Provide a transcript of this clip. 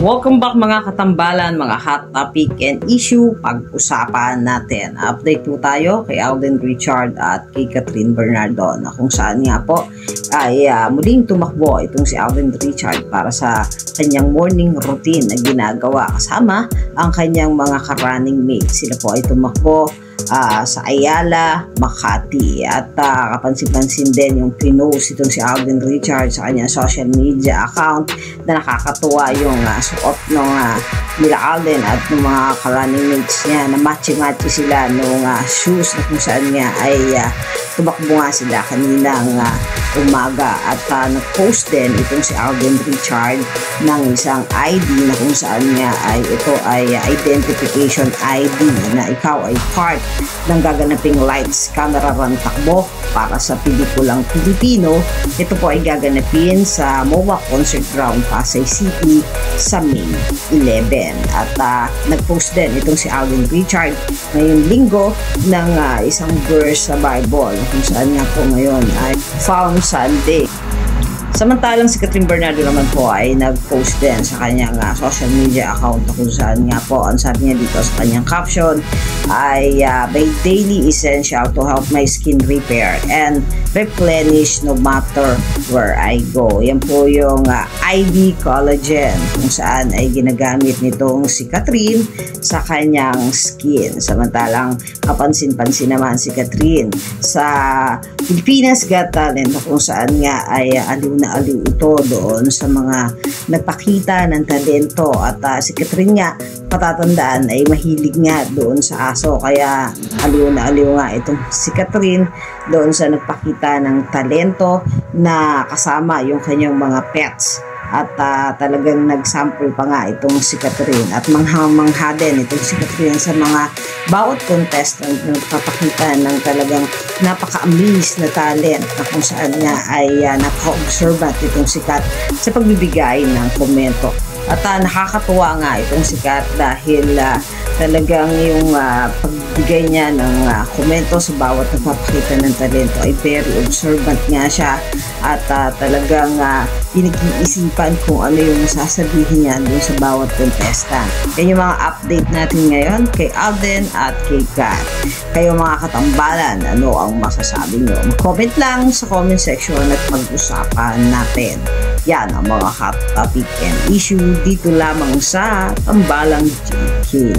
Welcome back mga katambalan, mga hot topic and issue pag-usapan natin. Update po tayo kay Alden Richard at kay Catherine Bernardo na kung saan nga po ay muling tumakbo itong si Alden Richard para sa kanyang morning routine na ginagawa kasama ang kanyang mga ka-running mates. Sila po ay tumakbo sa Ayala, Makati at kapansin-pansin din yung pinost itong si Alden Richard sa kanyang social media account na nakakatuwa yung suot ng nila Alden at ng mga ka-running mates niya na matchy-matchy sila ng shoes na kung saan niya ay tumakbo nga sila kaninang umaga at nag-post din itong si Alden Richard ng isang ID na kung saan niya ay ito ay identification ID na ikaw ay part ng gaganaping lights camera run takbo para sa pelikulang Pilipino. Ito po ay gaganapin sa MOA Concert Ground, Pasay City sa May 11 at nag-post din itong si Alden Richard ngayong linggo ng isang verse sa Bible kung saan nga po ngayon ay Palm Sunday. Samantalang si Catherine Bernardo naman po ay nag-post din sa kanyang social media account na kung saan nga po ang sabi niya dito sa kanyang caption ay my daily essential to help my skin repair and replenish no matter where I go. Yan po yung ID Collagen kung saan ay ginagamit nitong si Catherine sa kanyang skin. Samantalang kapansin-pansin naman si Catherine sa Pilipinas Got Talent na kung saan nga ay aliw na aliw ito doon sa mga nagpakita ng talento at si Catherine nga patatandaan ay mahilig nga doon sa aso kaya aliw na aliw nga itong si Catherine doon sa nagpakita ng talento na kasama yung kanyang mga pets at talagang nagsample pa nga itong si Catherine at mangha din itong si Catherine sa mga bawat contestant na nagpapakita ng talagang napaka-amaze na talent na kung saan nga ay napaka-observant itong si Kat sa pagbibigay ng komento. At nakakatuwa nga itong si Kat dahil talagang yung pagbigay niya ng komento sa bawat nagpapakita ng talento ay very observant nga siya at talagang pinag-iisipan kung ano yung sasabihin niya dun sa bawat contestant. Yan yung mga update natin ngayon kay Alden at kay Kat. Kayo mga katambalan, ano ang masasabi nyo? Comment lang sa comment section at pag-usapan natin. Yan ang mga hot topic and issue dito lamang sa Tambalang GK.